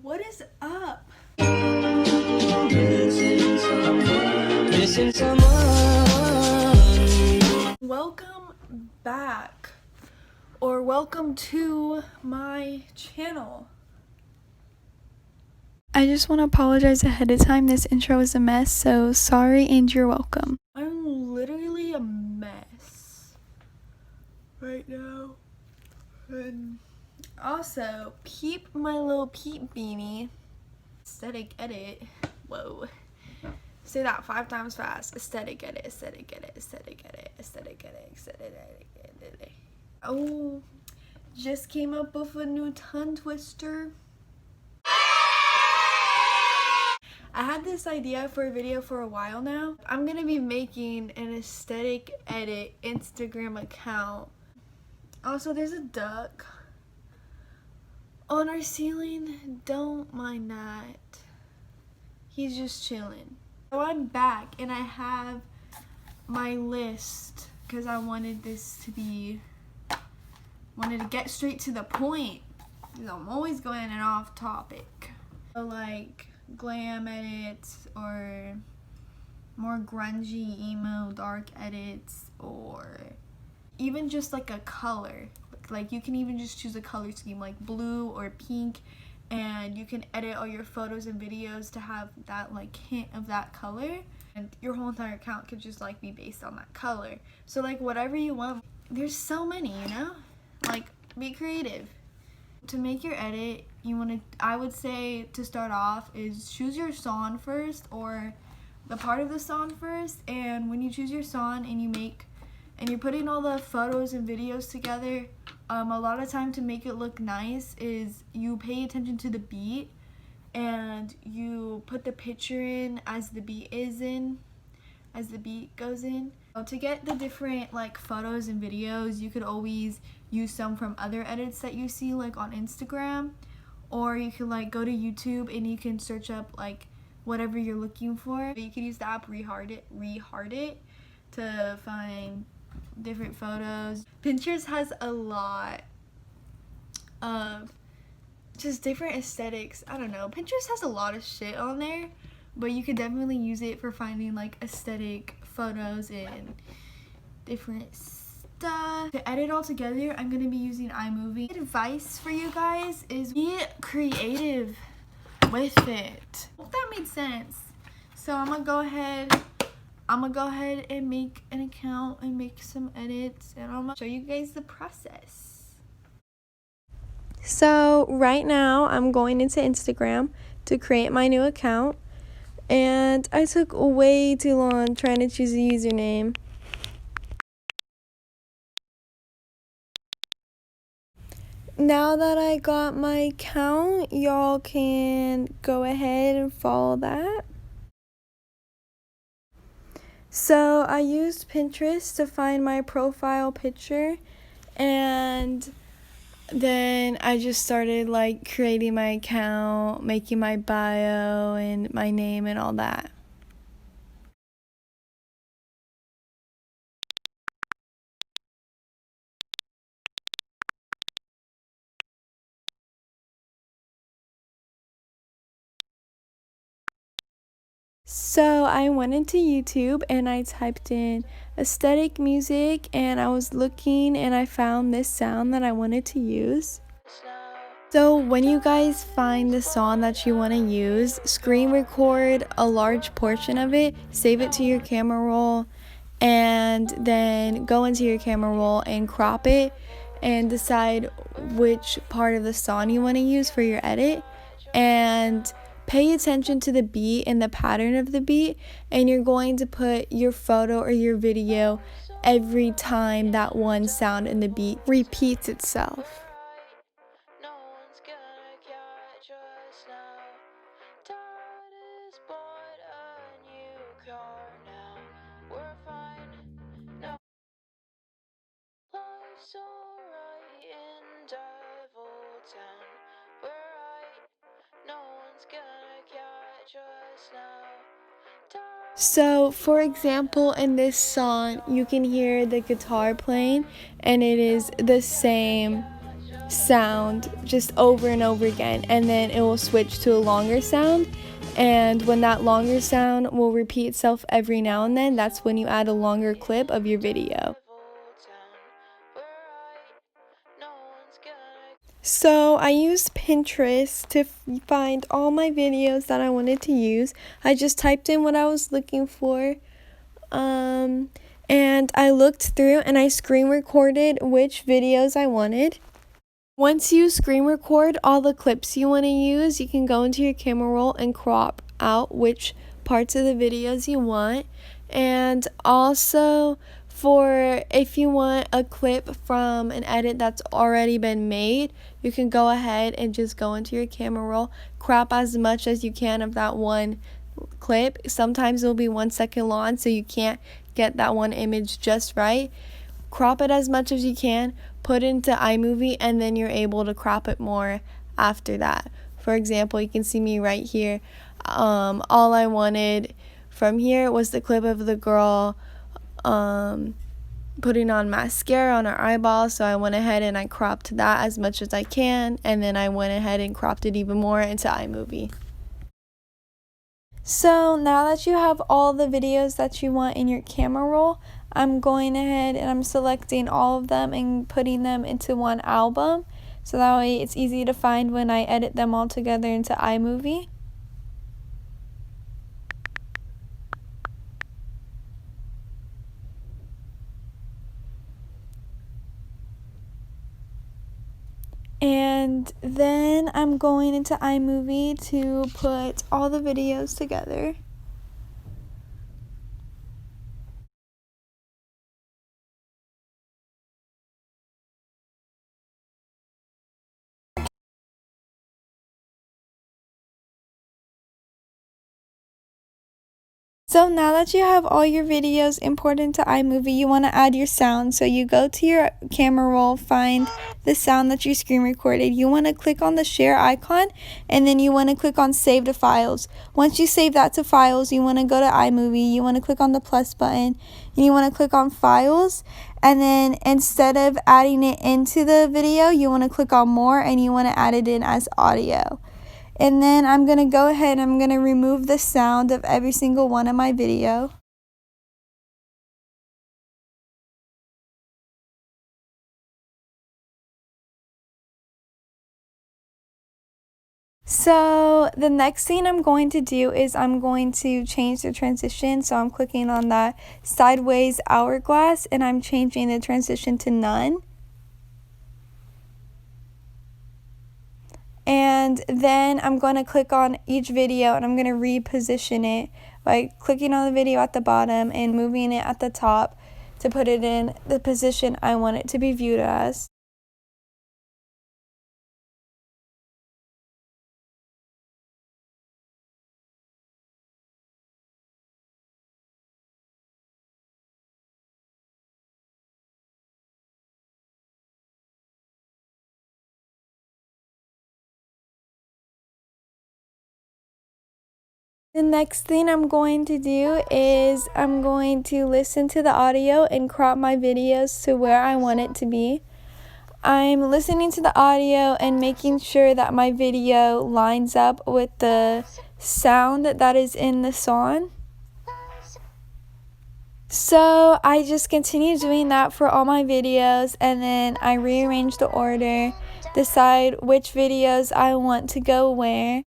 What is up? Missing someone. Welcome back, or welcome to my channel. I just want to apologize ahead of time. This intro is a mess, so sorry and you're welcome. I'm literally a mess right now. And also, peep my little peep beanie. Aesthetic edit. Whoa. Say that 5 times fast. Aesthetic edit, aesthetic edit, aesthetic edit, aesthetic edit, aesthetic edit. Oh, just came up with a new tongue twister. I had this idea for a video for a while now. I'm gonna be making an aesthetic edit Instagram account. Also, there's a duck on our ceiling. Don't mind that. He's just chilling. So I'm back and I have my list because I wanted to get straight to the point. I'm always going and off topic. So like glam edits or more grungy, emo, dark edits, or even just like a color. Like you can even just choose a color scheme like blue or pink, and you can edit all your photos and videos to have that like hint of that color, and your whole entire account could just like be based on that color. So like whatever you want. There's so many, you know? Like be creative. To make your edit, I would say to start off is choose your song first, or the part of the song first, and when you choose your song and you're putting all the photos and videos together, a lot of time to make it look nice is you pay attention to the beat and you put the picture in as the beat goes in. To get the different like photos and videos, you could always use some from other edits that you see like on Instagram, or you could like go to YouTube and you can search up like whatever you're looking for. You could use the app Rehardit to find different photos. Pinterest has a lot of just different aesthetics. I don't know, Pinterest has a lot of shit on there, but you could definitely use it for finding like aesthetic photos and different stuff. To edit all together, I'm gonna be using iMovie. Advice for you guys is be creative with it. Hope that made sense. So I'm gonna go ahead and make an account and make some edits, and I'm gonna show you guys the process. So right now I'm going into Instagram to create my new account, and I took way too long trying to choose a username. Now that I got my account, y'all can go ahead and follow that. So I used Pinterest to find my profile picture, and then I just started like creating my account, making my bio and my name and all that. So I went into YouTube and I typed in aesthetic music, and I was looking and I found this sound that I wanted to use. So when you guys find the song that you want to use, screen record a large portion of it, save it to your camera roll, and then go into your camera roll and crop it and decide which part of the song you want to use for your edit, and pay attention to the beat and the pattern of the beat, and you're going to put your photo or your video every time that one sound in the beat repeats itself. So, for example, in this song, you can hear the guitar playing, and it is the same sound just over and over again, and then it will switch to a longer sound. And when that longer sound will repeat itself every now and then, that's when you add a longer clip of your video. So I used Pinterest to find all my videos that I wanted to use. I just typed in what I was looking for. And I looked through and I screen recorded which videos I wanted. Once you screen record all the clips you want to use, you can go into your camera roll and crop out which parts of the videos you want. And also, for if you want a clip from an edit that's already been made, you can go ahead and just go into your camera roll, crop as much as you can of that one clip. Sometimes it'll be 1 second long, so you can't get that one image just right. Crop it as much as you can, put it into iMovie, and then you're able to crop it more after that. For example, you can see me right here. All I wanted from here was the clip of the girl putting on mascara on her eyeballs, so I went ahead and I cropped that as much as I can, and then I went ahead and cropped it even more into iMovie. So now that you have all the videos that you want in your camera roll, I'm going ahead and I'm selecting all of them and putting them into one album, so that way it's easy to find when I edit them all together into iMovie. And then I'm going into iMovie to put all the videos together. So now that you have all your videos imported into iMovie, you want to add your sound. So you go to your camera roll, find the sound that you screen recorded. You want to click on the share icon, and then you want to click on save to files. Once you save that to files, you want to go to iMovie. You want to click on the plus button, and you want to click on files. And then instead of adding it into the video, you want to click on more, and you want to add it in as audio. And then I'm going to go ahead and I'm going to remove the sound of every single one of my video. So the next thing I'm going to do is I'm going to change the transition. So I'm clicking on that sideways hourglass and I'm changing the transition to none. And then I'm going to click on each video and I'm going to reposition it by clicking on the video at the bottom and moving it at the top to put it in the position I want it to be viewed as. The next thing I'm going to do is I'm going to listen to the audio and crop my videos to where I want it to be. I'm listening to the audio and making sure that my video lines up with the sound that is in the song. So I just continue doing that for all my videos, and then I rearrange the order, decide which videos I want to go where.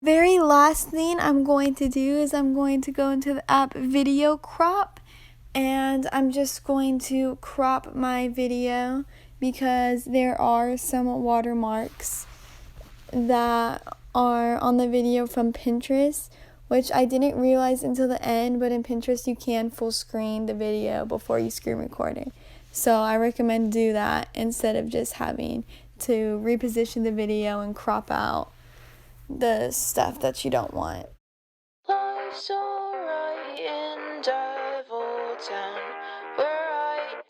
Very last thing I'm going to do is I'm going to go into the app Video Crop, And I'm just going to crop my video because there are some watermarks that are on the video from Pinterest, which I didn't realize until the end, but in Pinterest you can full screen the video before you screen record it. So I recommend do that instead of just having to reposition the video and crop out the stuff that you don't want. Life's alright in Devil Town. We're right,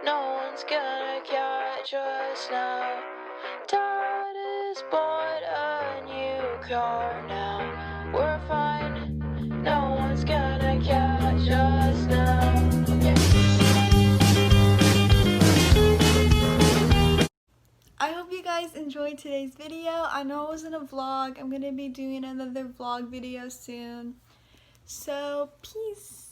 no one's gonna catch us now. Dad has bought a new car now. We're fine, no one's gonna catch us now. I hope you guys enjoyed today's video. I know it wasn't a vlog. I'm going to be doing another vlog video soon. So, peace.